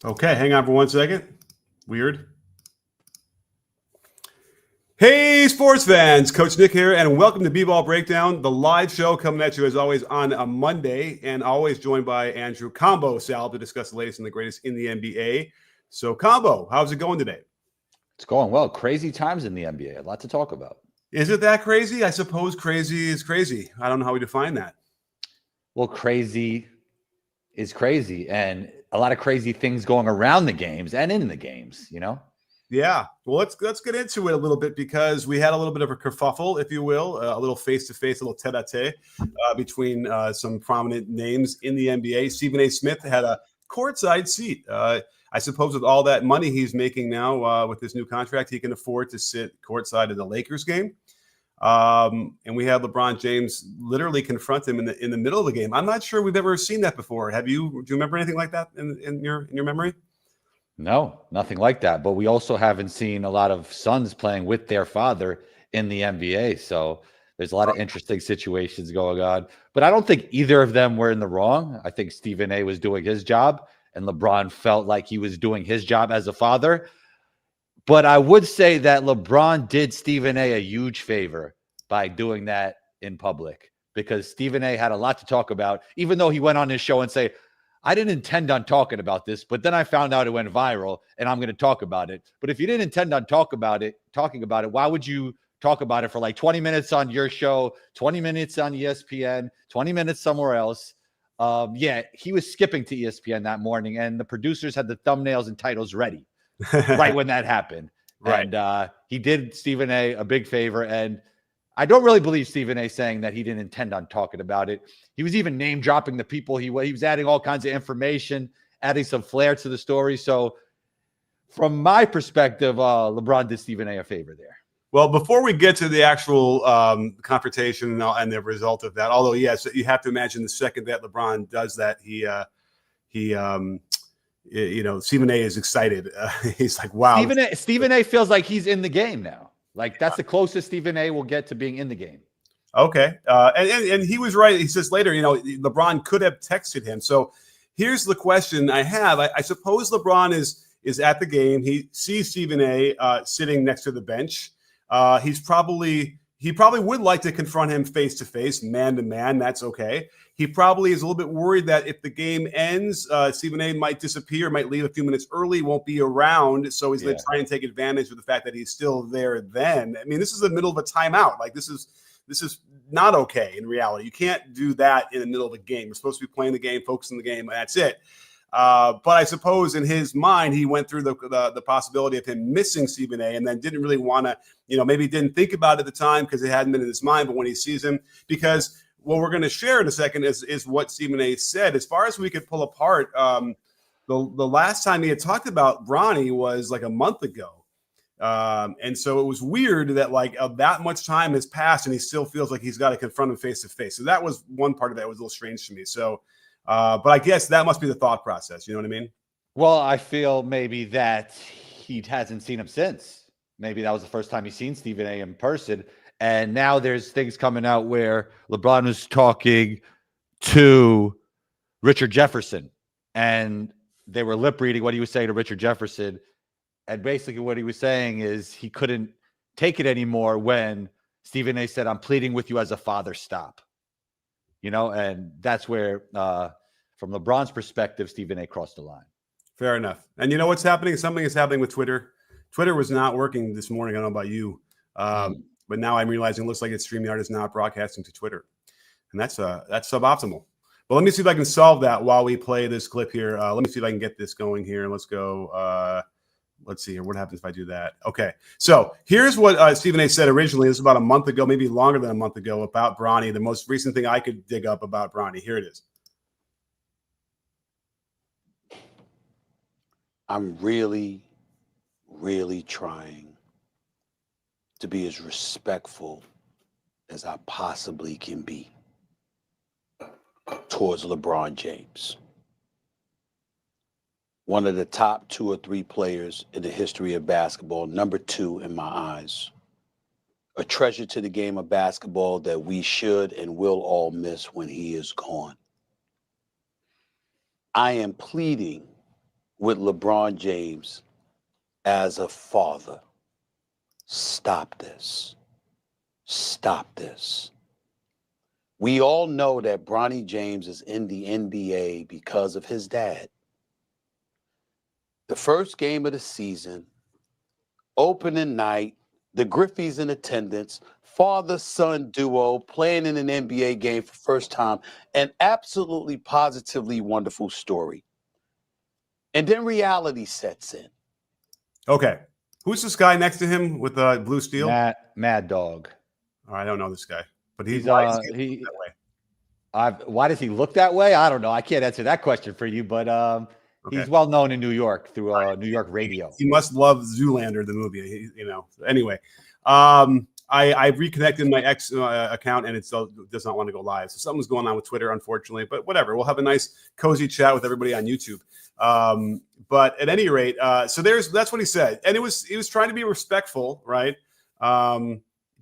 Okay, hang on for 1 second. Weird. Hey, sports fans, Coach Nick here, and welcome to B-Ball Breakdown, the live show coming at you as always on a Monday, and always joined by Andrew Combo Sal to discuss the latest and the greatest in the NBA. So, Combo, how's it going today? It's going well. Crazy times in the NBA. A lot to talk about. Is it that crazy? I suppose crazy is crazy. I don't know how we define that. Well, crazy is crazy, and a lot of crazy things going around the games and in the games, you know? Yeah. Well, let's get into it a little bit because we had a little bit of a kerfuffle, if you will, a little face-to-face, a little tete-a-tete between some prominent names in the NBA. Stephen A. Smith had a courtside seat. I suppose with all that money he's making now with this new contract, he can afford to sit courtside in the Lakers game. And we had LeBron James literally confront him in the middle of the game. I'm not sure we've ever seen that before. Do you remember anything like that in your memory? No, nothing like that. But we also haven't seen a lot of sons playing with their father in the NBA. So there's a lot of interesting situations going on. But I don't think either of them were in the wrong. I think Stephen A was doing his job, and LeBron felt like he was doing his job as a father. But I would say that LeBron did Stephen A a huge favor by doing that in public, because Stephen A had a lot to talk about, even though he went on his show and say, I didn't intend on talking about this, but then I found out it went viral and I'm going to talk about it. But if you didn't intend on talking about it, why would you talk about it for like 20 minutes on your show, 20 minutes on ESPN, 20 minutes somewhere else? Yeah, he was skipping to ESPN that morning, and the producers had the thumbnails and titles ready right when that happened. Right. And he did Stephen A big favor. And I don't really believe Stephen A saying that he didn't intend on talking about it. He was even name dropping the people. He was adding all kinds of information, adding some flair to the story. So from my perspective, LeBron did Stephen A favor there. Well, before we get to the actual confrontation and the result of that, although, yes, you have to imagine the second that LeBron does that, Stephen A is excited. He's like, wow. Stephen A feels like he's in the game now. Like, that's the closest Stephen A will get to being in the game. Okay. And he was right. He says later, LeBron could have texted him. So here's the question I have. I suppose LeBron is at the game. He sees Stephen A sitting next to the bench. He probably would like to confront him face to face, man to man. That's okay. He probably is a little bit worried that if the game ends, Stephen A might disappear, might leave a few minutes early, won't be around. So he's going to try and take advantage of the fact that he's still there then. I mean, this is the middle of a timeout. Like, this is not okay in reality. You can't do that in the middle of a game. We're supposed to be playing the game, focusing on the game, and that's it. But I suppose in his mind, he went through the possibility of him missing Stephen A and then didn't really want to, maybe didn't think about it at the time because it hadn't been in his mind. But when he sees him, because what we're going to share in a second is what Stephen A said. As far as we could pull apart, the last time he had talked about Bronny was like a month ago. And so it was weird that that much time has passed and he still feels like he's got to confront him face to face. So that was one part of that was a little strange to me. So, but I guess that must be the thought process. You know what I mean? Well, I feel maybe that he hasn't seen him since. Maybe that was the first time he's seen Stephen A in person. And now there's things coming out where LeBron was talking to Richard Jefferson, and they were lip reading what he was saying to Richard Jefferson. And basically what he was saying is he couldn't take it anymore when Stephen A said, I'm pleading with you as a father, stop. And that's where, from LeBron's perspective, Stephen A crossed the line. Fair enough. And you know what's happening? Something is happening with Twitter. Twitter was not working this morning. I don't know about you. But now I'm realizing it looks like StreamYard is not broadcasting to Twitter. And that's suboptimal. But let me see if I can solve that while we play this clip here. Let me see if I can get this going here. And let's go. Let's see here. What happens if I do that? Okay. So here's what Stephen A said originally. This is about a month ago, maybe longer than a month ago, about Bronny. The most recent thing I could dig up about Bronny. Here it is. I'm really, really trying to be as respectful as I possibly can be towards LeBron James. One of the top 2 or 3 players in the history of basketball, number 2 in my eyes. A treasure to the game of basketball that we should and will all miss when he is gone. I am pleading with LeBron James as a father. Stop this. Stop this. We all know that Bronny James is in the NBA because of his dad. The first game of the season, opening night, the Griffeys in attendance, father-son duo playing in an NBA game for first time, an absolutely positively wonderful story. And then reality sets in. Okay. Who's this guy next to him with the blue steel? Mad Dog. Oh, I don't know this guy, but He's why does he look that way? Why does he look that way? I don't know. I can't answer that question for you, but Okay. he's well known in New York through New York radio. He must love Zoolander, the movie. Anyway, I reconnected my ex account and it still does not want to go live. So something's going on with Twitter, unfortunately. But whatever. We'll have a nice, cozy chat with everybody on YouTube. But at any rate, so that's what he said, and he was trying to be respectful, right?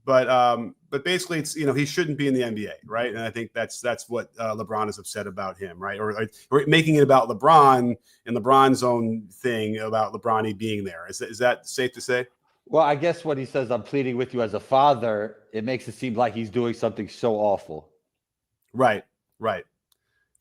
But basically, it's he shouldn't be in the NBA, right? And I think that's what LeBron is upset about him, right? Or making it about LeBron and LeBron's own thing about LeBron being there. Is that safe to say? Well, I guess when he says I'm pleading with you as a father, it makes it seem like he's doing something so awful. Right.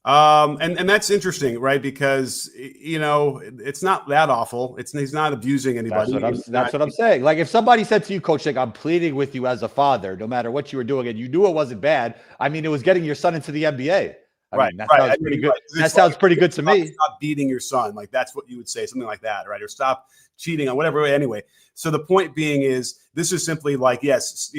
And that's interesting, right? Because it's not that awful. He's not abusing anybody. That's what I'm saying. Like if somebody said to you, Coach, like I'm pleading with you as a father, no matter what you were doing, and you knew it wasn't bad. I mean, it was getting your son into the NBA. I mean, that sounds pretty good. That sounds pretty good to me. Stop beating your son, like that's what you would say, something like that, right? Or stop cheating on whatever. Anyway, so the point being is, this is simply like, yes,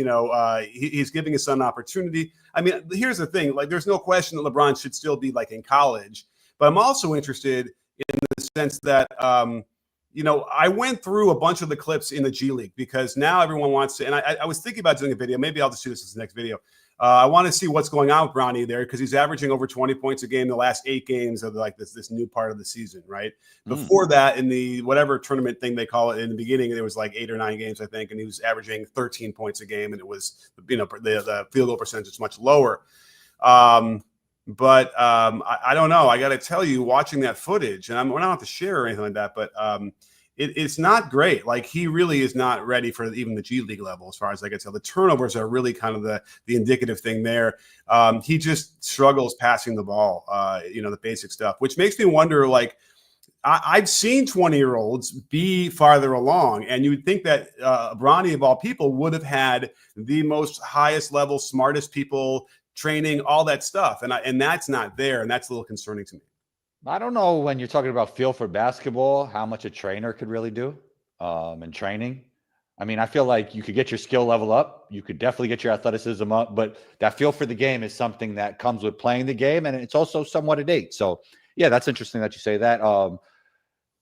he's giving his son an opportunity. I mean, here's the thing: like, there's no question that LeBron should still be like in college, but I'm also interested in the sense that I went through a bunch of the clips in the G League because now everyone wants to, and I was thinking about doing a video. Maybe I'll just do this as the next video. I want to see what's going on with Bronny there because he's averaging over 20 points a game the last 8 games of like this new part of the season, right? Before that, in the whatever tournament thing they call it in the beginning, there was like 8 or 9 games, I think, and he was averaging 13 points a game, and it was the field goal percentage is much lower. I don't know. I got to tell you, watching that footage, and we're not have to share or anything like that, but it's not great. Like he really is not ready for even the G League level, as far as I can tell. The turnovers are really kind of the indicative thing there. He just struggles passing the ball, the basic stuff, which makes me wonder, like, I've seen 20-year-olds be farther along, and you would think that Bronny, of all people, would have had the most highest level, smartest people, training, all that stuff. And that's not there, and that's a little concerning to me. I don't know when you're talking about feel for basketball, how much a trainer could really do in training. I mean, I feel like you could get your skill level up. You could definitely get your athleticism up, but that feel for the game is something that comes with playing the game, and it's also somewhat innate. So, yeah, that's interesting that you say that.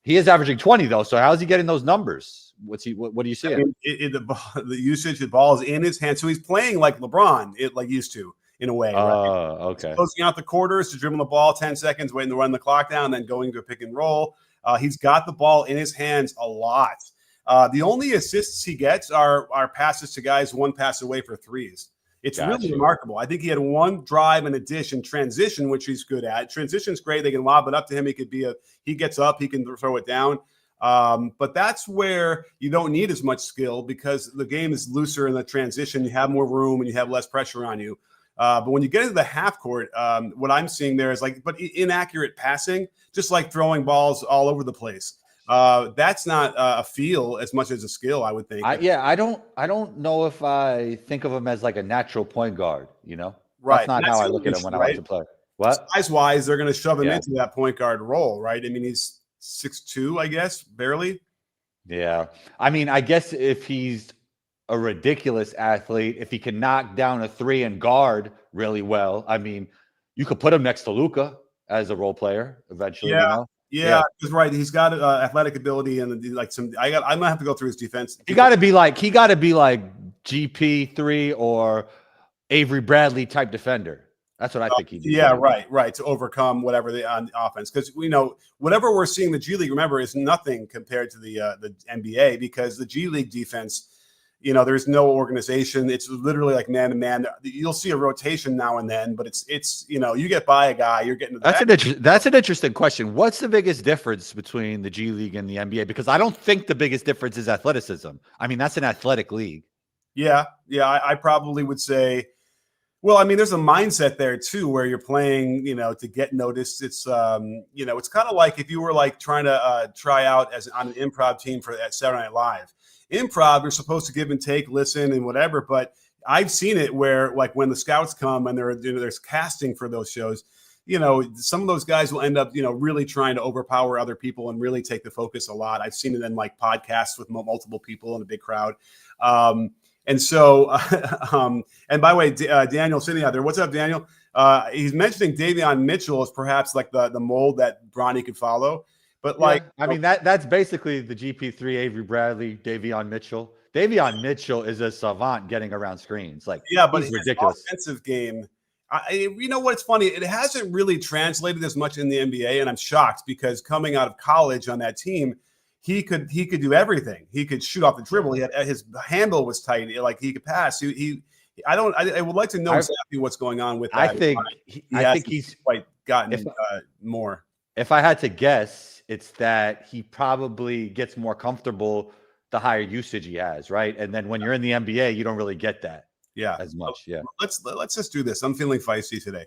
He is averaging 20, though, so how is he getting those numbers? What do you see? I mean, the usage, the ball is in his hand, so he's playing like LeBron, used to. In a way, right? Okay. Closing out the quarters to dribble the ball 10 seconds, waiting to run the clock down, then going to a pick and roll. He's got the ball in his hands a lot. The only assists he gets are passes to guys 1 pass away for threes. It's really remarkable. I think he had 1 drive and a dish in transition, which he's good at. Transition's great. They can lob it up to him. He gets up, he can throw it down. But that's where you don't need as much skill because the game is looser in the transition. You have more room and you have less pressure on you. But when you get into the half court, what I'm seeing there is but inaccurate passing, just like throwing balls all over the place. That's not a feel as much as a skill, I would think. I don't know if I think of him as like a natural point guard, Right. That's not how I look at him when I like to play. What? Size-wise, they're going to shove him into that point guard role, right? I mean, he's 6'2", I guess, barely. Yeah. I mean, I guess if he's a ridiculous athlete, if he can knock down a 3 and guard really well, I mean, you could put him next to Luka as a role player eventually. Yeah, he's right. He's got athletic ability and like I'm gonna have to go through his defense. He got to be like GP3 or Avery Bradley type defender. That's what I think he did. Yeah, right. To overcome whatever on offense, because whatever we're seeing the G League, remember, is nothing compared to the NBA because the G League defense. There's no organization. It's literally like man to man. You'll see a rotation now and then, but it's you get by a guy, you're getting to that's an interesting question. What's the biggest difference between the G League and the NBA? Because I don't think the biggest difference is athleticism. I mean, that's an athletic league. Yeah. I probably would say, well, I mean, there's a mindset there too, where you're playing, to get noticed. It's, it's kind of like if you were like trying to try out on an improv team at Saturday Night Live. Improv, you're supposed to give and take, listen, and whatever. But I've seen it where, like, when the scouts come and there's casting for those shows, some of those guys will end up, really trying to overpower other people and really take the focus a lot. I've seen it in like podcasts with multiple people in a big crowd. And so, and by the way, Daniel sitting out there, what's up, Daniel? He's mentioning Davion Mitchell as perhaps like the mold that Bronny could follow. But I mean, that's basically the GP3, Avery Bradley, Davion Mitchell. Davion Mitchell is a savant getting around screens. Like, yeah, but he's ridiculous. Offensive game. You know what's funny? It hasn't really translated as much in the NBA, and I'm shocked because coming out of college on that team, he could do everything. He could shoot off the dribble. His handle was tight. Like he could pass. I would like to know exactly what's going on with that. I think he's quite gotten more. If I had to guess, it's that he probably gets more comfortable the higher usage he has, right? And then when you're in the NBA, you don't really get that as much. Yeah. Let's just do this. I'm feeling feisty today.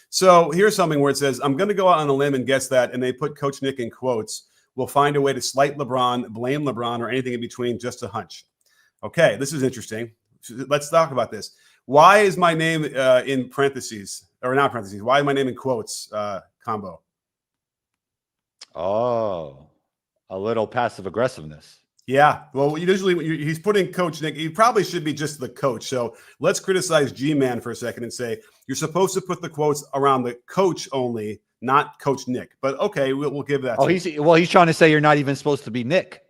So here's something where it says, I'm going to go out on a limb and guess that, and they put Coach Nick in quotes, will find a way to slight LeBron, blame LeBron, or anything in between, just a hunch. Okay, this is interesting. Let's talk about this. Why is my name in parentheses, or not parentheses? Why is my name in quotes combo? Oh, a little passive aggressiveness. Yeah. Well, he's putting Coach Nick. He probably should be just the coach. So let's criticize G-Man for a second and say you're supposed to put the quotes around the coach only, not Coach Nick. But okay, we'll give that. Oh, he's trying to say you're not even supposed to be Nick.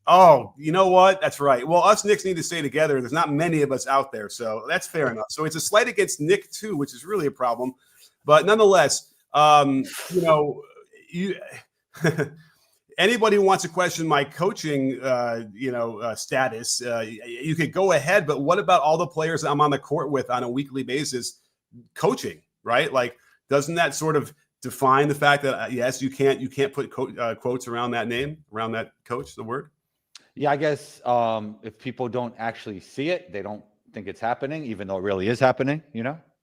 Oh, you know what? That's right. Well, us Knicks need to stay together. There's not many of us out there, so that's fair enough. So it's a slight against Nick too, which is really a problem. But nonetheless, anybody who wants to question my coaching, status, you could go ahead. But what about all the players I'm on the court with on a weekly basis, coaching? Right? Like, doesn't that sort of define the fact that yes, you can't put quotes around that name, around that coach, the word? Yeah, I guess if people don't actually see it, they don't think it's happening, even though it really is happening.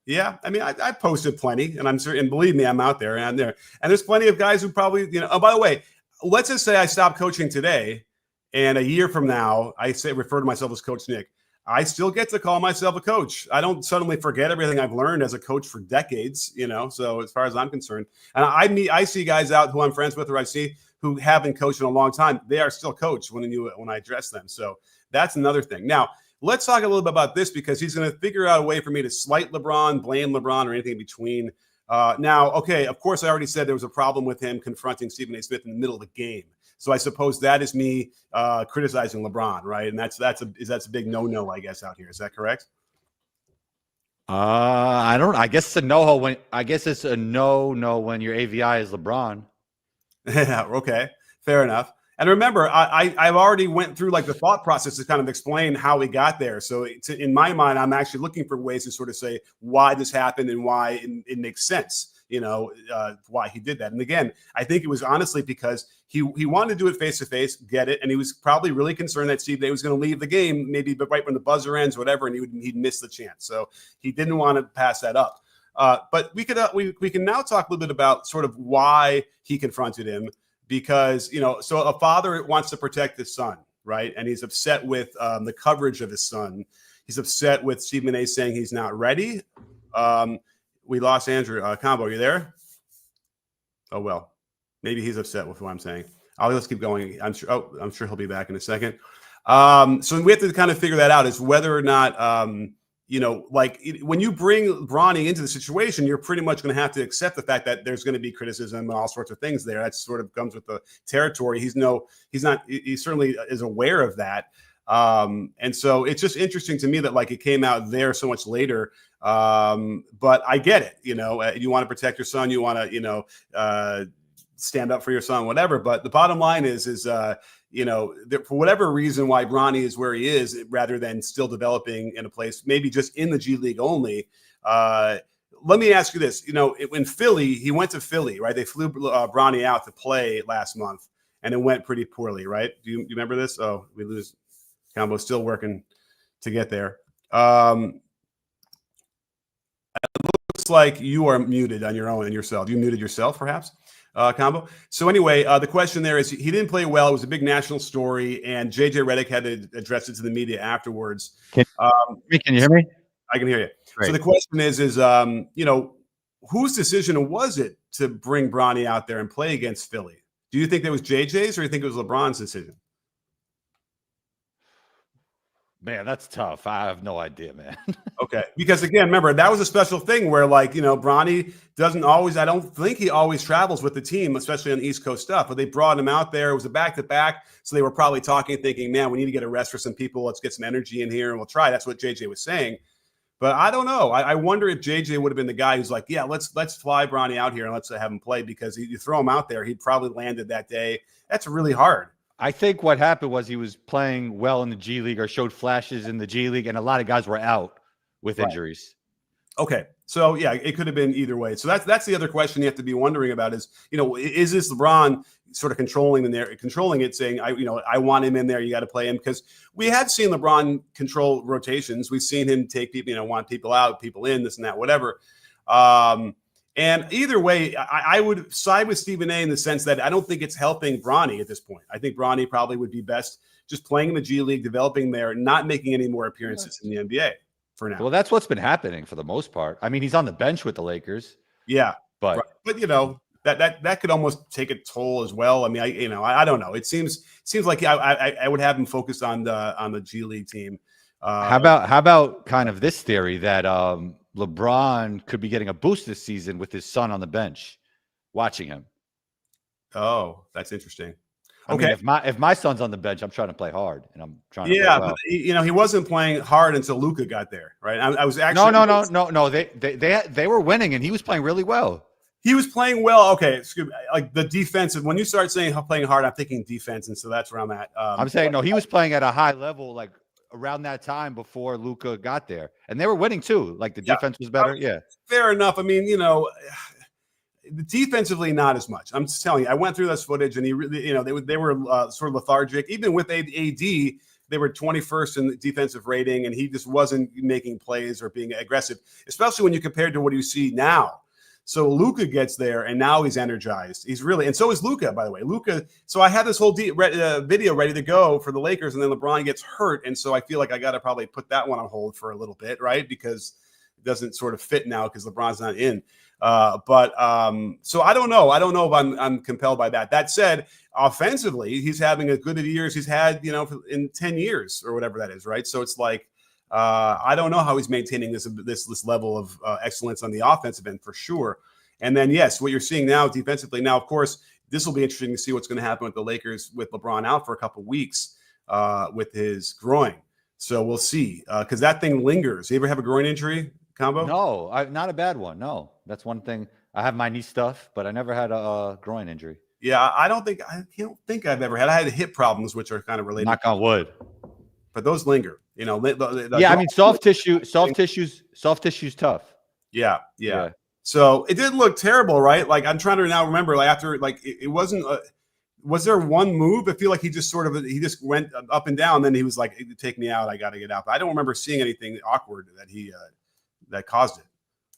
Yeah, I mean, I posted plenty, and I'm sure, and believe me, I'm out there and there, and there's plenty of guys who probably, Oh, by the way, let's just say I stop coaching today, and a year from now, I refer to myself as Coach Nick. I still get to call myself a coach. I don't suddenly forget everything I've learned as a coach for decades, So as far as I'm concerned, and I see guys out who I'm friends with, or I see who haven't coached in a long time. They are still coached when I address them. So that's another thing. Now, let's talk a little bit about this because he's going to figure out a way for me to slight LeBron, blame LeBron, or anything in between. Now, okay, of course, I already said there was a problem with him confronting Stephen A. Smith in the middle of the game. So I suppose that is me criticizing LeBron, right? And that's a big no-no, I guess, out here. Is that correct? I don't. I guess it's a no. I guess it's a no when your AVI is LeBron. Yeah. Okay. Fair enough. And remember, I've already went through like the thought process to kind of explain how we got there. So in my mind, I'm actually looking for ways to sort of say why this happened and why it makes sense, why he did that. And again, I think it was honestly because he wanted to do it face to face, get it. And he was probably really concerned that Steve Day was going to leave the game, maybe but right when the buzzer ends, whatever, and he'd miss the chance. So he didn't want to pass that up. But we can now talk a little bit about sort of why he confronted him. Because, so a father wants to protect his son, right? And he's upset with the coverage of his son. He's upset with Stephen A. saying he's not ready. We lost Andrew. Combo, are you there? Oh, well, maybe he's upset with what I'm saying. Let's keep going. I'm sure he'll be back in a second. So we have to kind of figure that out is whether or not, when you bring Bronny into the situation, you're pretty much going to have to accept the fact that there's going to be criticism and all sorts of things there. That sort of comes with the territory. He certainly is aware of that. And so it's just interesting to me that like it came out there so much later. But I get it. You want to protect your son. You want to, stand up for your son, whatever. But the bottom line is for whatever reason why Bronny is where he is, rather than still developing in a place, maybe just in the G League only. Let me ask you this. In Philly, he went to Philly, right? They flew Bronny out to play last month, and it went pretty poorly, right? Do you remember this? Oh, we lose. Combo still working to get there. Looks like you are muted on your own and yourself. You muted yourself, perhaps, Combo. So anyway, the question there is he didn't play well. It was a big national story, and JJ Redick had to address it to the media afterwards. Can you hear me? I can hear you. Great. So the question is whose decision was it to bring Bronny out there and play against Philly? Do you think that was JJ's, or do you think it was LeBron's decision? Man, that's tough. I have no idea, man. Okay. Because again, remember, that was a special thing where Bronny doesn't always, I don't think he always travels with the team, especially on East Coast stuff, but they brought him out there. It was a back-to-back. So they were probably talking, thinking, man, we need to get a rest for some people. Let's get some energy in here and we'll try. That's what JJ was saying. But I don't know. I wonder if JJ would have been the guy who's like, yeah, let's fly Bronny out here and let's have him play, because you throw him out there, he'd probably landed that day. That's really hard. I think what happened was he was playing well in the G League or showed flashes in the G League, and a lot of guys were out with injuries. Okay. So, yeah, it could have been either way. So that's the other question you have to be wondering about is, is this LeBron sort of controlling it, saying, I want him in there, you got to play him? Because we have seen LeBron control rotations. We've seen him take people, want people out, people in, this and that, whatever. And either way, I would side with Stephen A in the sense that I don't think it's helping Bronny at this point. I think Bronny probably would be best just playing in the G League, developing there, not making any more appearances in the NBA for now. Well, that's what's been happening for the most part. I mean, he's on the bench with the Lakers. Yeah, but that could almost take a toll as well. I mean, I don't know. It seems like I would have him focused on the G League team. How about kind of this theory that LeBron could be getting a boost this season with his son on the bench, watching him? Oh, that's interesting. I mean, if my son's on the bench, I'm trying to play hard, and I'm trying to. Yeah, play well. But he wasn't playing hard until Luka got there, right? I was actually no. They were winning, and he was playing really well. He was playing well. Okay, excuse me. Like the defensive. When you start saying playing hard, I'm thinking defense, and so that's where I'm at. I'm saying no. He was playing at a high level, like around that time before Luka got there, and they were winning too. Like the defense was better. Yeah, fair enough. I mean, defensively, not as much. I'm just telling you. I went through this footage, and he really, they were sort of lethargic. Even with AD, they were 21st in the defensive rating, and he just wasn't making plays or being aggressive, especially when you compare to what you see now. So Luka gets there, and now he's energized. He's really, and so is Luka, by the way. So I had this whole video ready to go for the Lakers, and then LeBron gets hurt, and so I feel like I got to probably put that one on hold for a little bit, right? Because it doesn't sort of fit now because LeBron's not in. So I don't know. I don't know if I'm compelled by that. That said, offensively, he's having as good of years he's had, in 10 years or whatever that is, right? So it's like, I don't know how he's maintaining this level of excellence on the offensive end for sure. And then, yes, what you're seeing now defensively. Now, of course, this will be interesting to see what's going to happen with the Lakers with LeBron out for a couple of weeks with his groin. So we'll see, because that thing lingers. You ever have a groin injury, Combo? No, not a bad one. No, that's one thing. I have my knee stuff, but I never had a groin injury. Yeah, I don't think I've ever had. I had hip problems, which are kind of related. Knock on wood. But those linger, I mean, soft tissue's tough. Yeah. So it didn't look terrible, right? Like I'm trying to now remember, like after, like it wasn't. Was there one move? I feel like he just went up and down. Then he was like, "Take me out. I got to get out." But I don't remember seeing anything awkward that caused it.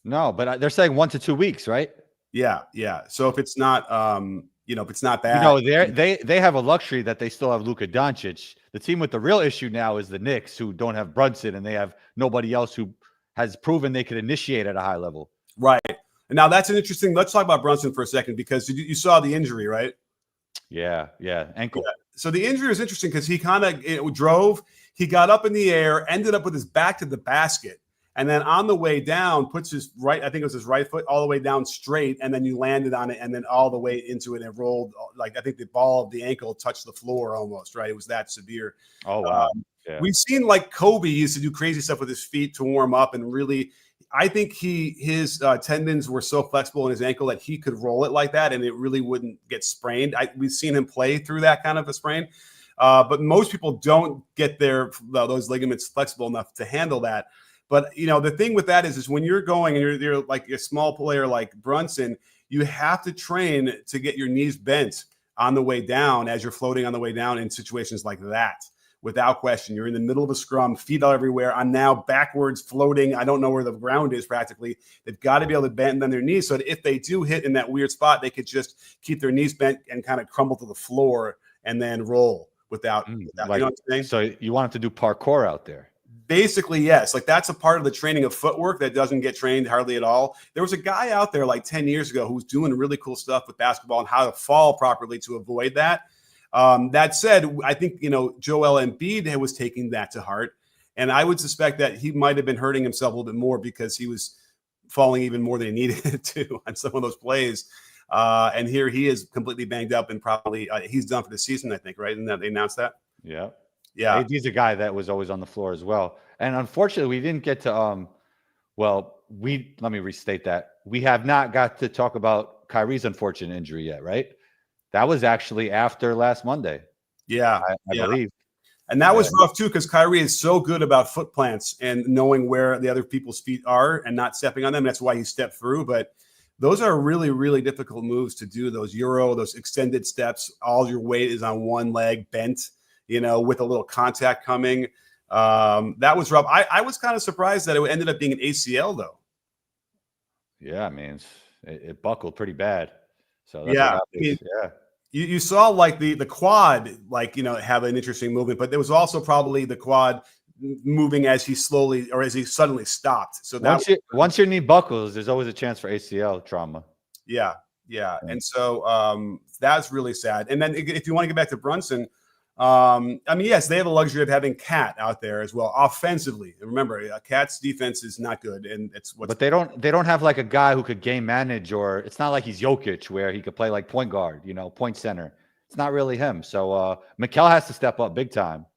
No, but they're saying 1 to 2 weeks, right? Yeah. So if it's not, if it's not bad, they have a luxury that they still have Luka Doncic. The team with the real issue now is the Knicks, who don't have Brunson, and they have nobody else who has proven they could initiate at a high level. Right. And now that's an interesting. Let's talk about Brunson for a second, because you saw the injury, right? Yeah, ankle. Yeah. So the injury was interesting because he kind of drove. He got up in the air, ended up with his back to the basket, and then on the way down, puts his right, I think it was his right foot, all the way down straight, and then you landed on it, and then all the way into it and rolled. Like I think the ball of the ankle touched the floor almost, right? It was that severe. Oh, wow. Yeah. We've seen like Kobe used to do crazy stuff with his feet to warm up, and really, I think his tendons were so flexible in his ankle that he could roll it like that, and it really wouldn't get sprained. We've seen him play through that kind of a sprain. But most people don't get those ligaments flexible enough to handle that. But the thing with that is when you're going and you're like a small player like Brunson, you have to train to get your knees bent on the way down as you're floating on the way down in situations like that. Without question, you're in the middle of a scrum, feet are everywhere. I'm now backwards floating. I don't know where the ground is practically. They've got to be able to bend on their knees so that if they do hit in that weird spot, they could just keep their knees bent and kind of crumble to the floor and then roll without Like, you know what I'm saying? So you want them to do parkour out there? Basically, yes. Like that's a part of the training of footwork that doesn't get trained hardly at all. There was a guy out there like 10 years ago who was doing really cool stuff with basketball and how to fall properly to avoid that. That said, I think, Joel Embiid was taking that to heart. And I would suspect that he might have been hurting himself a little bit more because he was falling even more than he needed to on some of those plays. And here he is completely banged up and probably he's done for the season, I think, right? And they announced that. Yeah. Yeah. He's a guy that was always on the floor as well. And unfortunately, we didn't get to let me restate that. We have not got to talk about Kyrie's unfortunate injury yet, right? That was actually after last Monday. Yeah. I believe. And that was rough too, because Kyrie is so good about foot plants and knowing where the other people's feet are and not stepping on them. That's why he stepped through. But those are really, really difficult moves to do. Those extended steps, all your weight is on one leg bent, with a little contact coming. That was rough. I was kind of surprised that it ended up being an ACL though. Yeah, I mean, it buckled pretty bad. So that's You saw like the quad, have an interesting movement, but there was also probably the quad moving as he suddenly stopped. So once your knee buckles, there's always a chance for ACL trauma. Yeah. And so that's really sad. And then if you want to get back to Brunson, yes, they have the luxury of having Cat out there as well offensively. And remember, Cat's defense is not good, and but they don't have like a guy who could game manage, or it's not like he's Jokic where he could play like point guard, point center. It's not really him. So Mikal has to step up big time,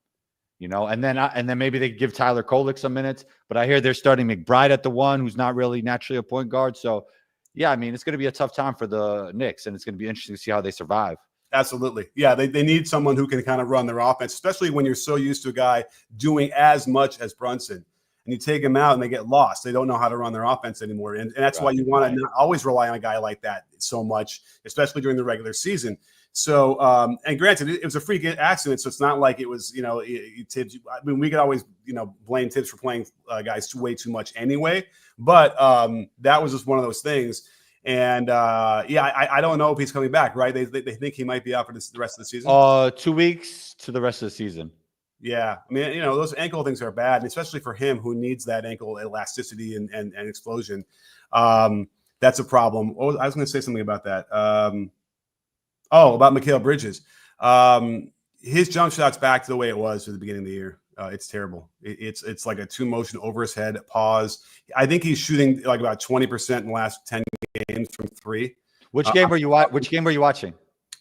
and then maybe they give Tyler Kolek some minutes. But I hear they're starting McBride at the one, who's not really naturally a point guard. So yeah, I mean, it's going to be a tough time for the Knicks, and it's going to be interesting to see how they survive. Absolutely. Yeah, they need someone who can kind of run their offense, especially when you're so used to a guy doing as much as Brunson. And you take him out and they get lost. They don't know how to run their offense anymore. And that's why you want to not always rely on a guy like that so much, especially during the regular season. So, and granted, it was a freak accident, so it's not like it was, Tibbs. I mean, we could always, blame Tibbs for playing guys way too much anyway. But that was just one of those things. And I don't know if he's coming back, right? They think he might be out for the rest of the season. 2 weeks to the rest of the season. Yeah, I mean, those ankle things are bad, and especially for him who needs that ankle elasticity and explosion. That's a problem. Oh, I was going to say something about that. About Mikal Bridges. His jump shot's back to the way it was at the beginning of the year. It's terrible. It's like a two motion over his head, pause. I think he's shooting like about 20% in the last 10 games from three. Which game were you watching?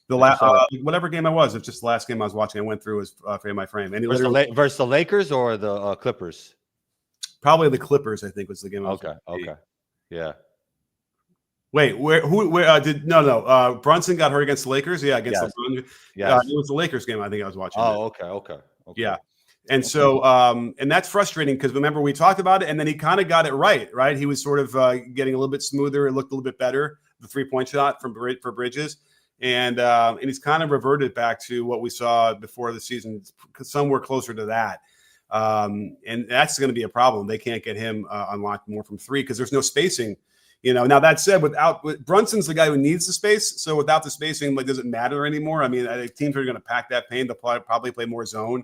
The last whatever game I was. It's just the last game I was watching. I went through his frame by frame. And versus the Lakers or the Clippers? Probably the Clippers. I think was the game. Okay. Yeah. Wait, Brunson got hurt against the Lakers? Yeah, against LeBron. Yeah, it was the Lakers game I think I was watching. Oh, okay. Yeah. And so, and that's frustrating because remember we talked about it and then he kind of got it right? He was sort of getting a little bit smoother. It looked a little bit better, the 3-point shot for Bridges. And he's kind of reverted back to what we saw before the season, somewhere closer to that. And that's going to be a problem. They can't get him unlocked more from three because there's no spacing. Now that said, Brunson's the guy who needs the space. So without the spacing, does it matter anymore? I mean, teams are going to pack that pain. They'll probably play more zone.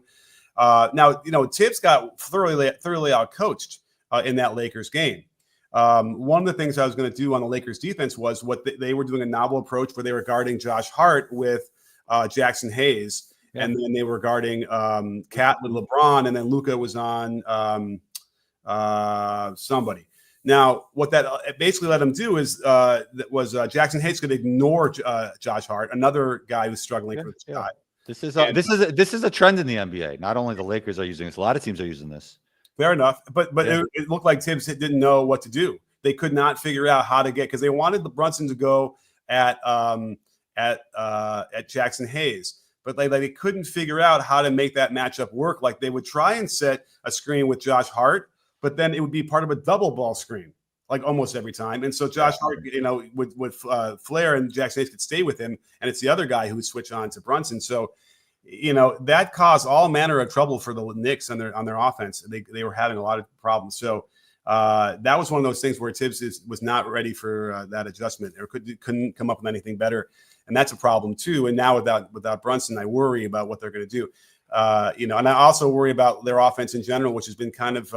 Now, Tibbs got thoroughly outcoached in that Lakers game. One of the things I was going to do on the Lakers defense was they were doing a novel approach where they were guarding Josh Hart with Jackson Hayes. Yeah. And then they were guarding Cat with LeBron. And then Luka was on somebody. Now, what that basically let him do is Jackson Hayes could ignore Josh Hart, another guy who's struggling for the shot. This is a trend in the NBA. Not only the Lakers are using this; a lot of teams are using this. Fair enough, but it looked like Tibbs didn't know what to do. They could not figure out how to get because they wanted the Brunson to go at Jackson Hayes. but they couldn't figure out how to make that matchup work. Like they would try and set a screen with Josh Hart, but then it would be part of a double ball screen, like almost every time. And so Josh Hart, would flare and Jackson Hayes could stay with him, and it's the other guy who would switch on to Brunson. So, that caused all manner of trouble for the Knicks on their offense. They were having a lot of problems. So that was one of those things where Tibbs was not ready for that adjustment, or couldn't come up with anything better, and that's a problem too. And now without Brunson, I worry about what they're going to do. And I also worry about their offense in general, which has been kind of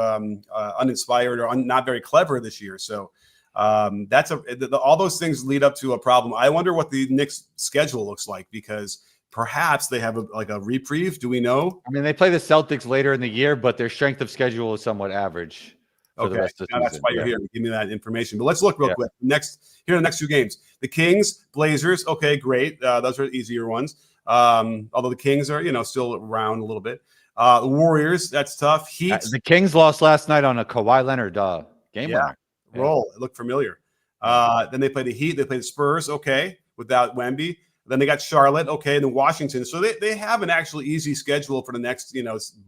uninspired or not very clever this year. So all those things lead up to a problem. I wonder what the Knicks schedule looks like, because perhaps they have a reprieve. Do we know? I mean, they play the Celtics later in the year, but their strength of schedule is somewhat average. Okay, that's why you're here. Give me that information. But let's look real quick. Here are the next two games: the Kings, Blazers. Okay, great. Those are easier ones. Although the Kings are still around a little bit. The Warriors, that's tough. Heat. The Kings lost last night on a Kawhi Leonard game winner. Roll. It looked familiar. Then they play the Heat. They play the Spurs. Okay, without Wemby. Then they got Charlotte. Okay, and then Washington. So they have an actually easy schedule for the next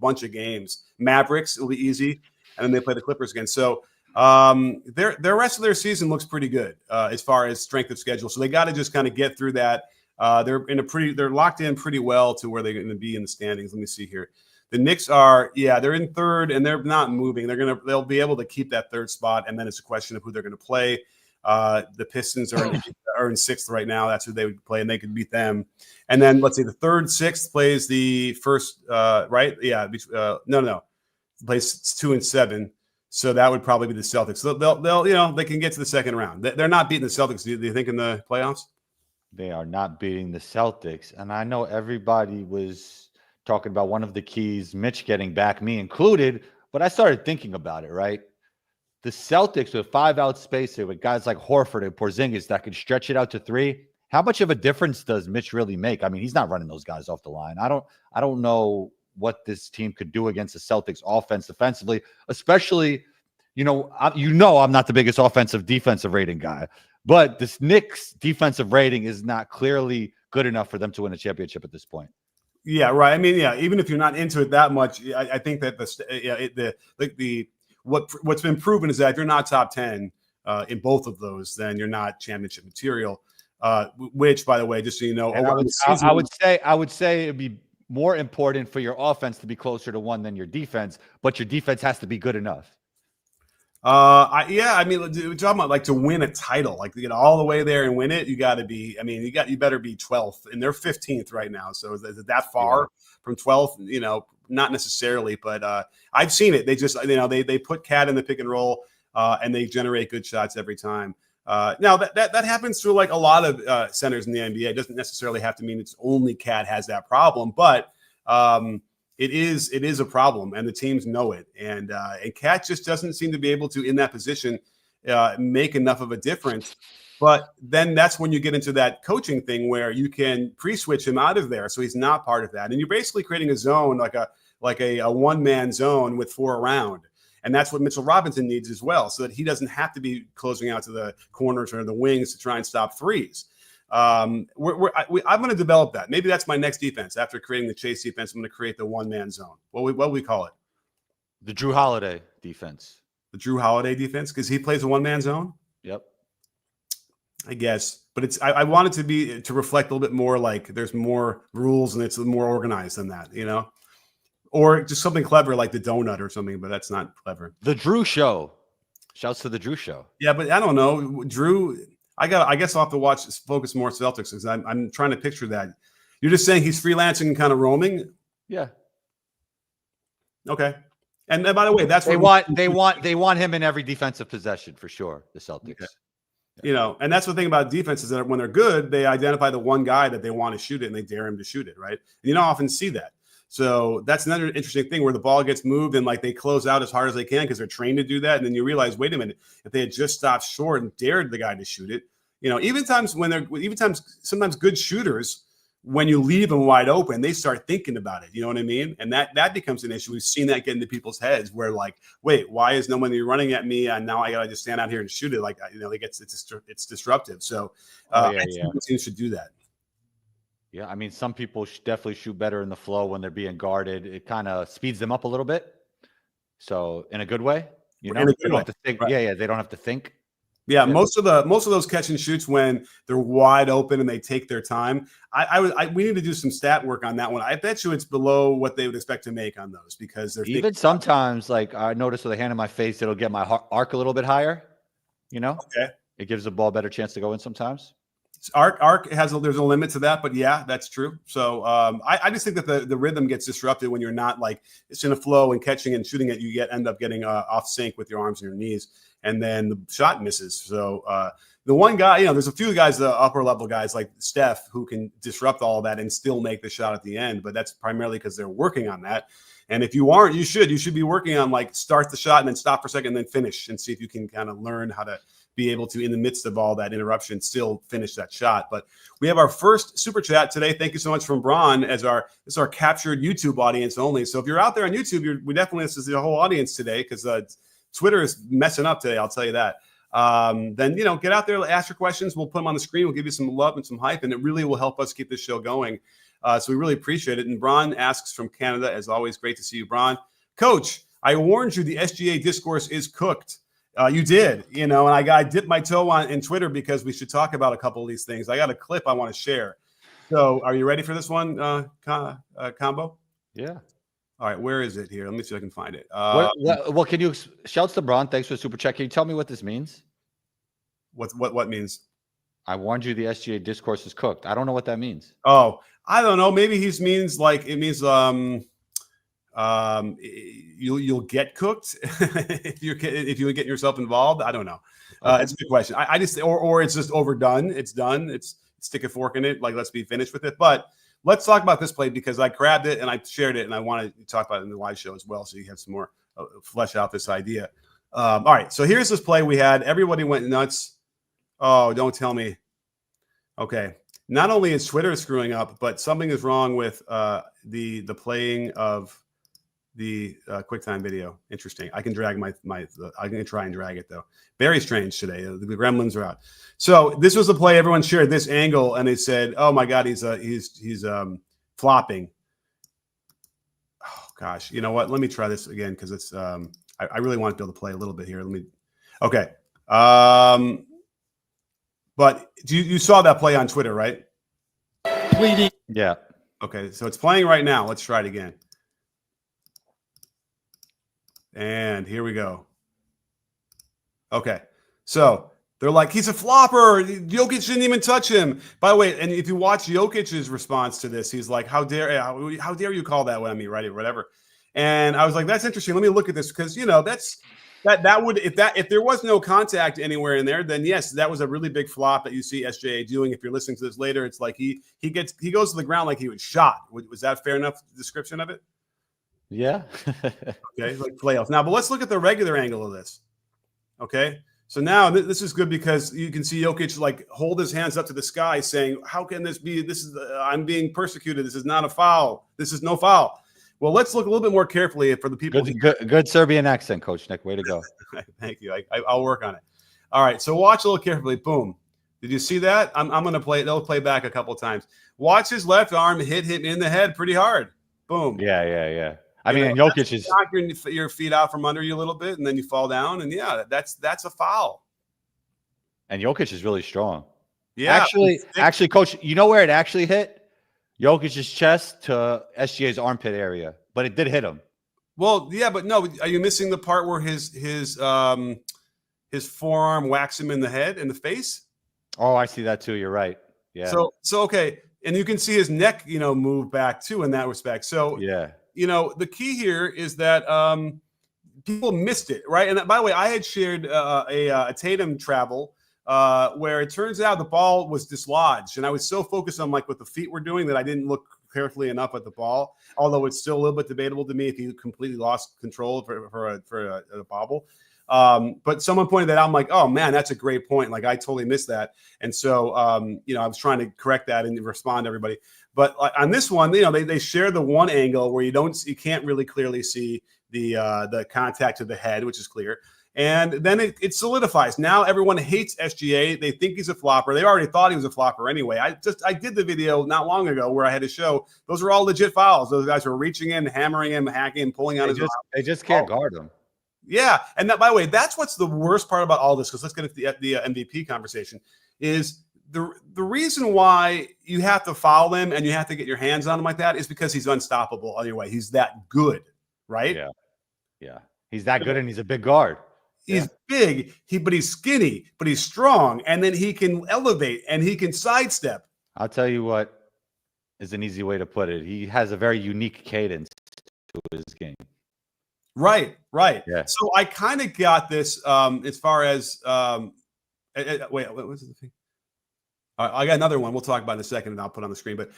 bunch of games. Mavericks will be easy. And then they play the Clippers again. So their rest of their season looks pretty good as far as strength of schedule. So they got to just kind of get through that. They're locked in pretty well to where they're going to be in the standings. Let me see here. The Knicks they're in third and they're not moving. They'll be able to keep that third spot, and then it's a question of who they're going to play. The Pistons are in sixth right now. That's who they would play, and they could beat them. And then let's see, the third, sixth plays the first, right? Yeah, no. Plays 2 and 7, so that would probably be the Celtics. So they'll they can get to the second round. They're not beating the Celtics. Do you think in the playoffs? They are not beating the Celtics, and I know everybody was talking about one of the keys, Mitch getting back, me included. But I started thinking about it. Right, the Celtics with 5-out spacer with guys like Horford and Porzingis that could stretch it out to 3. How much of a difference does Mitch really make? I mean, he's not running those guys off the line. I don't know what this team could do against the Celtics offense defensively, especially, I'm not the biggest defensive rating guy, but this Knicks defensive rating is not clearly good enough for them to win a championship at this point. Yeah, right. I mean, even if you're not into it that much, I think that what's been proven is that if you're not top 10 in both of those, then you're not championship material. Which, by the way, just so you know, I would say it'd be more important for your offense to be closer to 1 than your defense, but your defense has to be good enough. I mean, we're talking about to win a title, to get all the way there and win it. You got to be. I mean, you better be 12th, and they're 15th right now. So is it that far from 12th? Not necessarily, but I've seen it. They just they put Cat in the pick and roll, and they generate good shots every time. Now that happens to a lot of centers in the NBA. It doesn't necessarily have to mean it's only Cat has that problem, but it is a problem, and the teams know it. And Cat just doesn't seem to be able to, in that position, make enough of a difference. But then that's when you get into that coaching thing where you can pre-switch him out of there, so he's not part of that. And you're basically creating a zone like a one-man zone with 4 around. And that's what Mitchell Robinson needs as well, so that he doesn't have to be closing out to the corners or the wings to try and stop threes. I'm going to develop that. Maybe that's my next defense. After creating the chase defense, I'm going to create the one-man zone. What do we call it? The Drew Holiday defense. The Drew Holiday defense, because he plays a one-man zone? Yep. I guess. But I want it to reflect a little bit more like there's more rules and it's more organized than that, Or just something clever like the donut or something, but that's not clever. The Drew Show. Shouts to the Drew Show. Yeah, but I don't know. Drew, I guess I'll have to focus more Celtics because I'm trying to picture that. You're just saying he's freelancing and kind of roaming? Yeah. Okay. And by the way, that's they want him in every defensive possession for sure, the Celtics. Okay. And that's the thing about defense is that when they're good, they identify the one guy that they want to shoot it and they dare him to shoot it, right? And you don't often see that. So that's another interesting thing where the ball gets moved and they close out as hard as they can because they're trained to do that. And then you realize, wait a minute, if they had just stopped short and dared the guy to shoot it, sometimes good shooters, when you leave them wide open, they start thinking about it. You know what I mean? And that becomes an issue. We've seen that get into people's heads where wait, why is no one running at me? And now I got to just stand out here and shoot it. It's disruptive. So I think teams should do that. Yeah, I mean, some people definitely shoot better in the flow when they're being guarded. It kind of speeds them up a little bit. So in a good way, you In know, a they good don't way. have to think. Right. Yeah, they don't have to think. Yeah, Yeah. most of those catch and shoots when they're wide open and they take their time. We need to do some stat work on that one. I bet you it's below what they would expect to make on those because they're Even sometimes, like I notice with a hand in my face, it'll get my arc a little bit higher. You know, okay. it gives the ball a better chance to go in sometimes. Arc there's a limit to that, but yeah, that's true. So I just think that the rhythm gets disrupted when you're not like it's in a flow and catching and shooting it. You end up getting off sync with your arms and your knees, and then the shot misses. So the one guy, there's a few guys, the upper level guys like Steph, who can disrupt all of that and still make the shot at the end. But that's primarily because they're working on that. And if you aren't, you should be working on like start the shot and then stop for a second and then finish and see if you can kind of learn how to be able to, in the midst of all that interruption, still finish that shot. But we have our first super chat today. Thank you so much from Bron as our captured YouTube audience only. So if you're out there on YouTube, this is the whole audience today because Twitter is messing up today. I'll tell you that. Then get out there, ask your questions. We'll put them on the screen. We'll give you some love and some hype, and it really will help us keep this show going. So we really appreciate it. And Bron asks from Canada, as always, great to see you, Bron. Coach, I warned you the SGA discourse is cooked. You did, and I dipped my toe in Twitter because we should talk about a couple of these things. I got a clip I want to share. So are you ready for this one, Combo? Yeah. All right, where is it here? Let me see if I can find it. Well, can you shouts to Bron? Thanks for the super chat. Can you tell me what this means? What means? I warned you the SGA discourse is cooked. I don't know what that means. Oh, I don't know. Maybe he means you'll get cooked if you get yourself involved. I don't know. Okay. It's a good question. I just or it's just overdone. It's done. It's stick a fork in it. Like let's be finished with it. But let's talk about this play because I grabbed it and I shared it and I want to talk about it in the live show as well. So you have some more flesh out this idea. All right. So here's this play we had. Everybody went nuts. Oh, don't tell me. Okay. Not only is Twitter screwing up, but something is wrong with the playing of the QuickTime video. Interesting. I can drag I'm going to try and drag it though. Very strange today. The gremlins are out. So this was the play. Everyone shared this angle and they said, "Oh my God, he's flopping." Oh gosh, you know what? Let me try this again because it's I really want to be able to play a little bit here. Okay. But you saw that play on Twitter, right? Pleading. Yeah. Okay, so it's playing right now. Let's try it again. And here we go. Okay, so they're like, he's a flopper. Jokic didn't even touch him. By the way, and if you watch Jokic's response to this, he's like, how dare you call that what I mean, right? Whatever. And I was like, that's interesting. Let me look at this because that would if there was no contact anywhere in there, then yes, that was a really big flop that you see SJA doing. If you're listening to this later, it's like he goes to the ground like he was shot. Was that fair enough description of it? Yeah. Okay, like playoffs. Now, but let's look at the regular angle of this. Okay, so now this is good because you can see Jokic like hold his hands up to the sky saying, how can this be? I'm being persecuted. This is not a foul. This is no foul. Well, let's look a little bit more carefully for the people. Good Serbian accent, Coach Nick. Way to go. Thank you. I'll work on it. All right. So watch a little carefully. Boom. Did you see that? I'm going to play. They'll play back a couple of times. Watch his left arm hit him in the head pretty hard. Boom. Yeah. I mean, Jokic is knocking your feet out from under you a little bit, and then you fall down. And yeah, that's a foul. And Jokic is really strong. Yeah. Actually, Coach, you know where it actually hit? Jokic's chest to SGA's armpit area, but it did hit him. Well, yeah, but no, are you missing the part where his forearm whacks him in the head and the face? Oh, I see that too. You're right. Yeah. So okay, and you can see his neck, move back too in that respect. So yeah, the key here is that people missed it, right? And by the way, I had shared a Tatum travel. Where it turns out the ball was dislodged, and I was so focused on like what the feet were doing that I didn't look carefully enough at the ball. Although it's still a little bit debatable to me if he completely lost control for a bobble. But someone pointed that out. I'm like, oh man, that's a great point. Like I totally missed that, and so I was trying to correct that and respond to everybody. But on this one, they share the one angle where you can't really clearly see the contact to the head, which is clear. And then it solidifies. Now everyone hates SGA. They think he's a flopper. They already thought he was a flopper anyway. I did the video not long ago where I had to show those are all legit fouls. Those guys were reaching in, hammering him, hacking, pulling out his arm. They just can't guard him. Yeah. And that, by the way, that's what's the worst part about all this, because let's get into the MVP conversation, is the reason why you have to foul him and you have to get your hands on him like that is because he's unstoppable anyway. He's that good, right? Yeah. Yeah. He's that good, and he's a big guard. He's big, but he's skinny, but he's strong, and then he can elevate and he can sidestep. I'll tell you what is an easy way to put it. He has a very unique cadence to his game. Right. Yeah. So I kind of got this as far as wait, what was the thing? I got another one we'll talk about in a second, and I'll put on the screen. But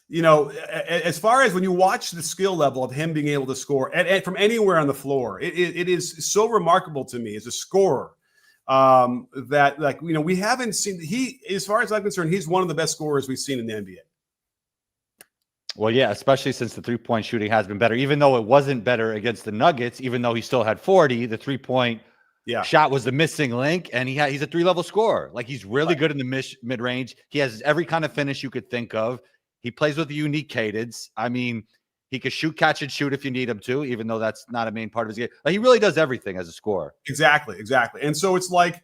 as far as when you watch the skill level of him being able to score and from anywhere on the floor, it is so remarkable to me as a scorer that we haven't seen. As far as I'm concerned, he's one of the best scorers we've seen in the NBA. Well, yeah, especially since the three-point shooting has been better, even though it wasn't better against the Nuggets, even though he still had 40, the three-point shot was the missing link, and he's a three-level scorer. Like, he's really good in the mid-range. He has every kind of finish you could think of. He plays with a unique cadence. I mean, he could shoot, catch, and shoot if you need him to, even though that's not a main part of his game. Like, he really does everything as a scorer. Exactly. And so it's like,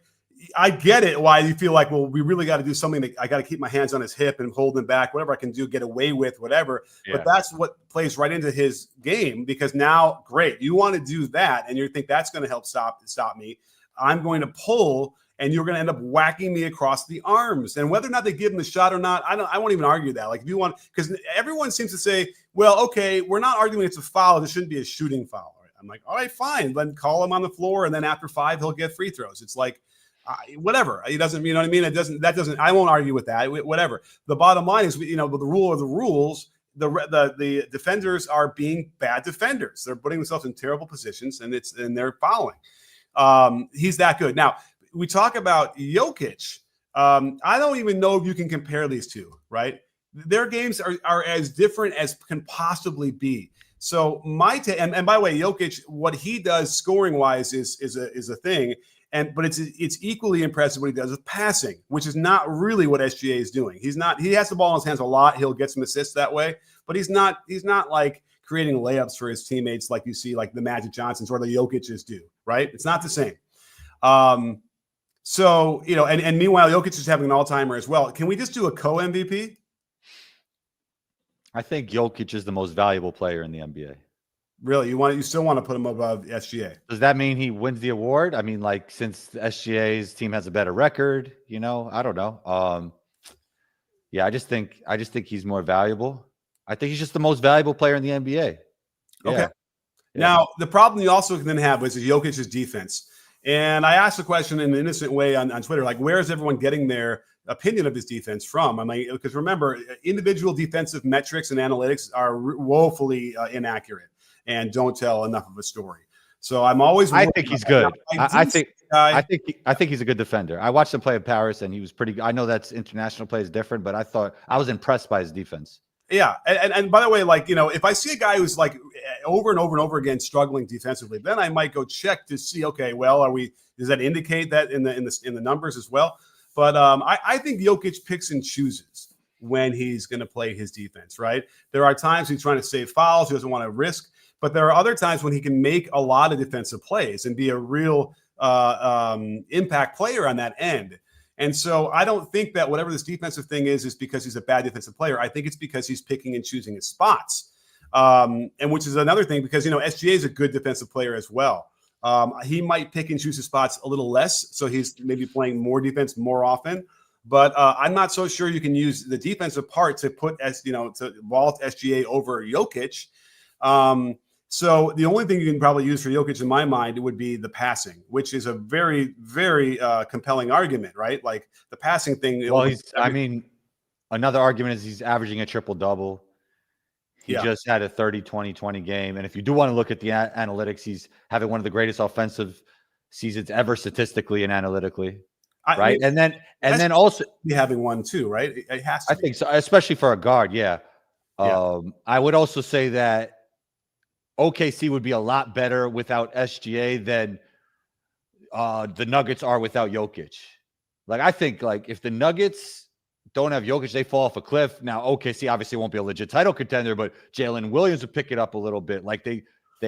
I get it why you feel like, well, we really got to do something. I got to keep my hands on his hip and hold him back, whatever I can do, get away with, whatever. Yeah. But that's what plays right into his game, because now, great, you want to do that, and you think that's going to help stop me. I'm going to pull, and you're going to end up whacking me across the arms. And whether or not they give him the shot or not, I won't even argue that. Like, if you want, because everyone seems to say, well, okay, we're not arguing it's a foul. This shouldn't be a shooting foul. I'm like, all right, fine. Then call him on the floor, and then after 5, he'll get free throws. It's like, whatever. He doesn't, you know what I mean? That doesn't, I won't argue with that. Whatever. The bottom line is, the rule of the rules, the defenders are being bad defenders. They're putting themselves in terrible positions, and they're fouling. He's that good. Now, we talk about Jokic. I don't even know if you can compare these two, right? Their games are as different as can possibly be. So and by the way, Jokic, what he does scoring wise is a thing. But it's equally impressive what he does with passing, which is not really what SGA is doing. He has the ball in his hands a lot. He'll get some assists that way, but he's not like creating layups for his teammates like you see like the Magic Johnsons or the Jokic's do, right? It's not the same. So, and meanwhile, Jokic is having an all-timer as well. Can we just do a co-MVP? I think Jokic is the most valuable player in the NBA. Really? You still want to put him above SGA? Does that mean he wins the award? I mean, like, since the SGA's team has a better record, I don't know. Yeah, I just think he's more valuable. I think he's just the most valuable player in the NBA. Yeah. Okay. Now, the problem you also then have was Jokic's defense. And I asked the question in an innocent way on Twitter, like, where is everyone getting their opinion of his defense from? I mean, because remember, individual defensive metrics and analytics are woefully inaccurate and don't tell enough of a story. So I'm always. I think he's good. I think he's a good defender. I watched him play in Paris, and he was pretty good. I know that's international play is different, but I was impressed by his defense. Yeah, and by the way, like, if I see a guy who's like over and over and over again struggling defensively, then I might go check to see. Okay, well, does that indicate that in the numbers as well? But I think Jokic picks and chooses when he's going to play his defense. Right? There are times he's trying to save fouls, he doesn't want to risk. But there are other times when he can make a lot of defensive plays and be a real impact player on that end. And so I don't think that whatever this defensive thing is because he's a bad defensive player. I think it's because he's picking and choosing his spots, and which is another thing because, SGA is a good defensive player as well. He might pick and choose his spots a little less, so he's maybe playing more defense more often. But I'm not so sure you can use the defensive part to put to vault SGA over Jokic. So the only thing you can probably use for Jokic in my mind would be the passing, which is a very, very compelling argument, right? Like the passing thing. Well, another argument is he's averaging a triple-double. He just had a 30-20-20 game. And if you do want to look at the analytics, he's having one of the greatest offensive seasons ever statistically and analytically. Right. And then also be having one too, right? It has to I think so, especially for a guard. Yeah. I would also say that OKC would be a lot better without SGA than the Nuggets are without Jokic. Like, I think, like, if the Nuggets don't have Jokic, they fall off a cliff. Now, OKC obviously won't be a legit title contender, but Jalen Williams would pick it up a little bit. Like, they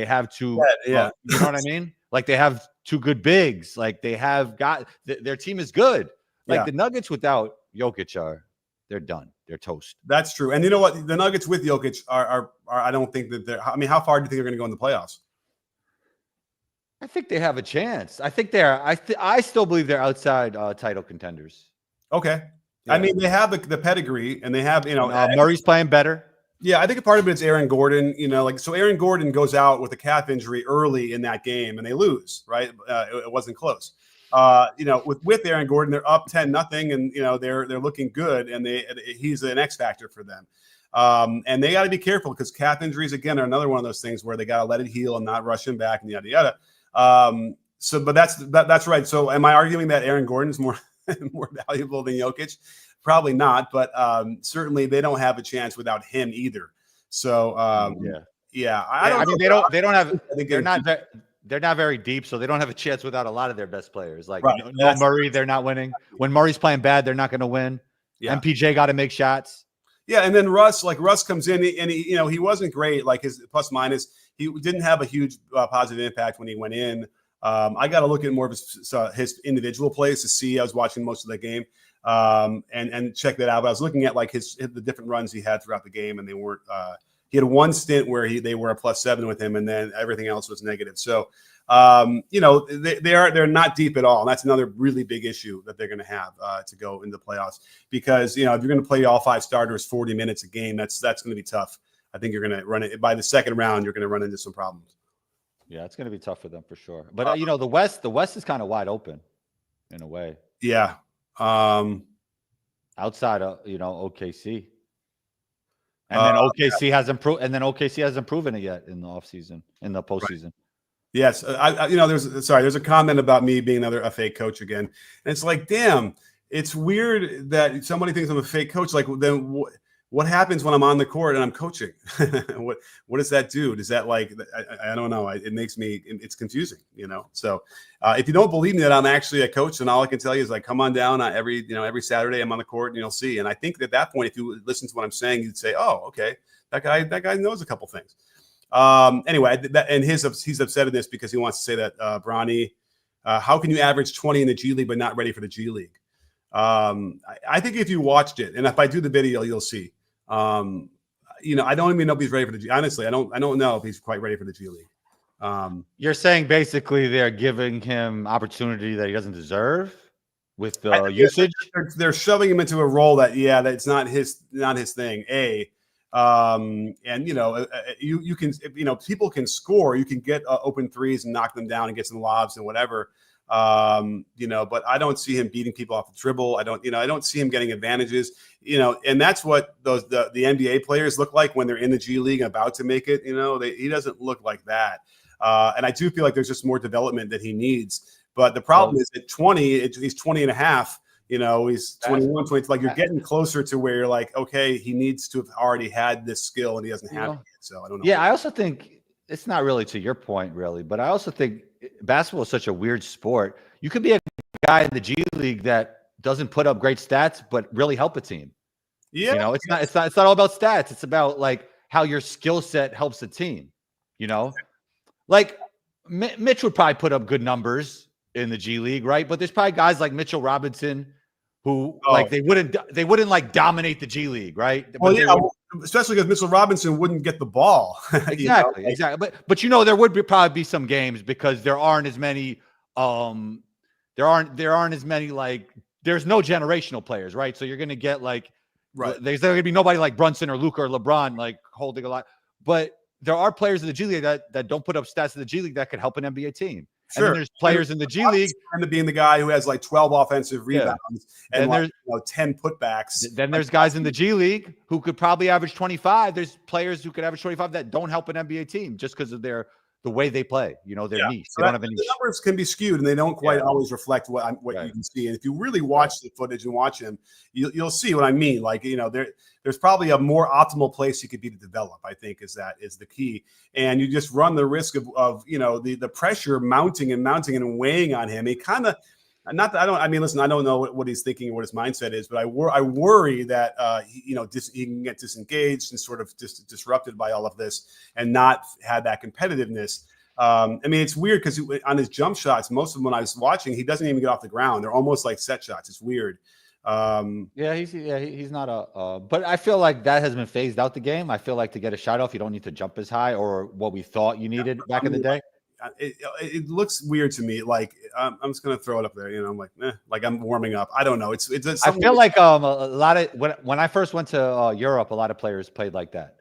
have two, Yeah. you know what I mean? Like, they have two good bigs. Like, they have got their team is good. Like, the Nuggets without Jokic they're done. They're toast. That's true. And you know what? The Nuggets with Jokic are I don't think that they're. I mean, how far do you think they're going to go in the playoffs? I think they have a chance. I think they're. I still believe they're outside title contenders. Okay. Yeah. I mean, they have the pedigree, and they have Murray's playing better. Yeah, I think a part of it is Aaron Gordon. So Aaron Gordon goes out with a calf injury early in that game, and they lose. Right? It wasn't close. With Aaron Gordon, they're up 10-0, and they're looking good, and he's an X factor for them. And they got to be careful because calf injuries again are another one of those things where they got to let it heal and not rush him back and yada yada. But that's right. So am I arguing that Aaron Gordon is more more valuable than Jokic? Probably not, but certainly they don't have a chance without him either. So they're not very deep, so they don't have a chance without a lot of their best players. Like right. no Murray, they're not winning. When Murray's playing bad, they're not going to win. Yeah. MPJ got to make shots. Yeah, and then Russ comes in, and he wasn't great. Like his plus minus, he didn't have a huge positive impact when he went in. I got to look at more of his individual plays to see. I was watching most of the game and check that out. But I was looking at like the different runs he had throughout the game, and they weren't. He had one stint where they were a +7 with him, and then everything else was negative. So, they're not deep at all. And that's another really big issue that they're going to have to go into the playoffs because, if you're going to play all 5 starters 40 minutes a game, that's going to be tough. I think you're going to run it by the second round. You're going to run into some problems. Yeah, it's going to be tough for them for sure. But the West is kind of wide open in a way. Yeah. Outside of OKC. And then OKC hasn't proven it yet in the offseason, in the postseason. Right. Yes, there's a comment about me being a fake coach again, and it's like, damn, it's weird that somebody thinks I'm a fake coach. Like, then what happens when I'm on the court and I'm coaching? what does that do? Does that I don't know. It makes me it's confusing, So if you don't believe me that I'm actually a coach, then all I can tell you is come on down every Saturday I'm on the court and you'll see. And I think at that point, if you listen to what I'm saying, you'd say, oh, okay, that guy knows a couple things. Anyway, he's upset at this because he wants to say that Bronny, how can you average 20 in the G League but not ready for the G League? I think if you watched it, and if I do the video, you'll see. I don't even know if he's ready for the G. Honestly, I don't know if he's quite ready for the G League. You're saying basically they're giving him opportunity that he doesn't deserve with the usage. They're shoving him into a role that's not his thing. You can, people can score. You can get open threes and knock them down and get some lobs and whatever. But I don't see him beating people off the dribble. I don't see him getting advantages, and that's what the NBA players look like when they're in the G League about to make it. He doesn't look like that. And I do feel like there's just more development that he needs. But the problem is at 20, he's 20 and a half. He's 21, 22. Like, you're getting closer to where you're like, okay, he needs to have already had this skill and he doesn't have it yet. So I don't know. Yeah, I also think it's not really to your point, really, but I also think basketball is such a weird sport. You could be a guy in the G League that doesn't put up great stats, but really help a team. Yeah. It's not all about stats. It's about how your skill set helps a team, like Mitch would probably put up good numbers in the G League, right? But there's probably guys like Mitchell Robinson who they wouldn't dominate the G League, right? Especially because Mitchell Robinson wouldn't get the ball. Exactly. But there would probably be some games because there aren't as many there aren't as many there's no generational players, right? So you're going to get there's going to be nobody like Brunson or Luka or LeBron holding a lot. But there are players in the G League that don't put up stats in the G League that could help an NBA team. Sure. And then there's players in the G League being the guy who has 12 offensive rebounds and there's 10 putbacks. Then there's guys in the G League who could probably average 25. There's players who could average 25 that don't help an NBA team just because of their the way they play, their niche. So they don't have a niche. the numbers can be skewed, and they don't quite always reflect what Right. you can see. And if you really watch the footage and watch him, you'll see what I mean. Like, there's probably a more optimal place he could be to develop. I think is the key, and you just run the risk of the pressure mounting and weighing on him. He kind of. Not that listen, I don't know what he's thinking or what his mindset is, but I worry that he can get disengaged and sort of just disrupted by all of this and not have that competitiveness. It's weird because on his jump shots, most of them when I was watching, he doesn't even get off the ground. They're almost like set shots. It's weird. He's not but I feel like that has been phased out the game. I feel like to get a shot off, you don't need to jump as high or what we thought you needed back in the day. It looks weird to me. Like I'm just gonna throw it up there. I'm like, like I'm warming up. I don't know. It's I feel like a lot of when I first went to Europe, a lot of players played like that,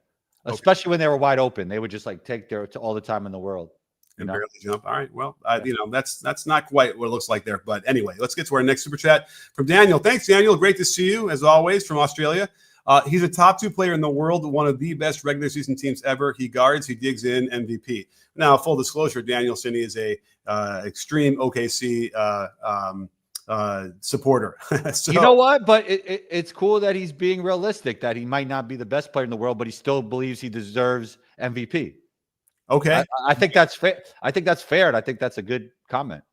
especially when they were wide open. They would just like take all the time in the world and barely jump. All right, well, that's not quite what it looks like there. But anyway, let's get to our next super chat from Daniel. Thanks, Daniel. Great to see you as always from Australia. He's a top 2 player in the world, one of the best regular season teams ever. He guards, he digs in, MVP. Now, full disclosure, Daniel Cini is a extreme OKC supporter. So, you know what? But it's cool that he's being realistic, that he might not be the best player in the world, but he still believes he deserves MVP. Okay. I think that's fair. I think that's fair, and I think that's a good comment,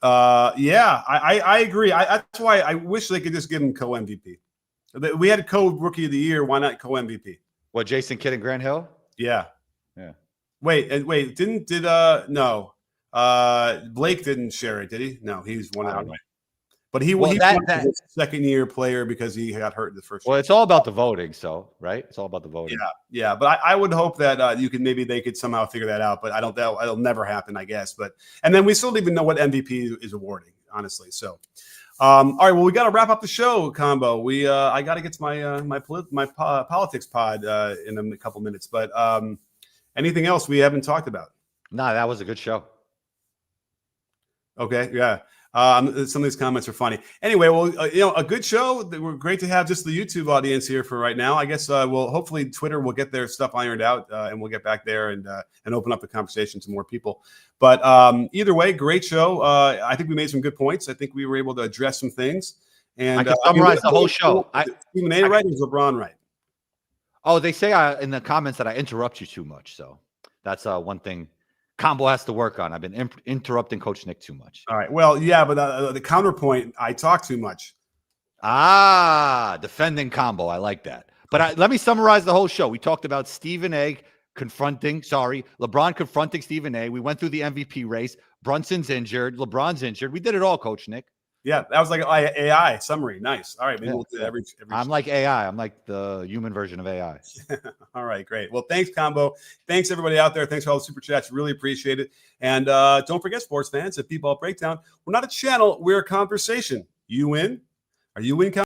I agree. That's why I wish they could just give him co-MVP. We had a co-rookie of the year. Why not co-MVP? What, Jason Kidd and Grant Hill? Yeah. Yeah. Wait. No. Blake didn't share it, did he? No, he's one out. But he was his second-year player because he got hurt in the first. Well, it's all about the voting, right? It's all about the voting. Yeah. But I would hope that they could somehow figure that out. But I don't. That'll never happen, I guess. And then we still don't even know what MVP is awarding, honestly. So. All right. Well, we got to wrap up the show, Combo. I got to get to my politics pod in a couple minutes. But anything else we haven't talked about? Nah, that was a good show. Okay. Yeah. Some of these comments are funny. Anyway, well, a good show. We're great to have just the YouTube audience here for right now. I guess hopefully Twitter will get their stuff ironed out and we'll get back there and open up the conversation to more people. But either way, great show. I think we made some good points. I think we were able to address some things. And I can summarize the whole show. Stephen A. right? Or is LeBron right? Oh, they say in the comments that I interrupt you too much. So that's one thing Combo has to work on. I've been interrupting Coach Nick too much. All right. Well, yeah, but the counterpoint, I talk too much. Defending Combo. I like that. But let me summarize the whole show. We talked about Stephen A. LeBron confronting Stephen A. We went through the MVP race. Brunson's injured. LeBron's injured. We did it all, Coach Nick. Yeah, that was like AI summary. Nice. All right, maybe we'll do that every I'm like AI. I'm like the human version of AI. All right, great. Well, thanks, Combo. Thanks, everybody out there. Thanks for all the super chats. Really appreciate it. And don't forget, sports fans, at P-Ball Breakdown, we're not a channel. We're a conversation. You in? Are you in?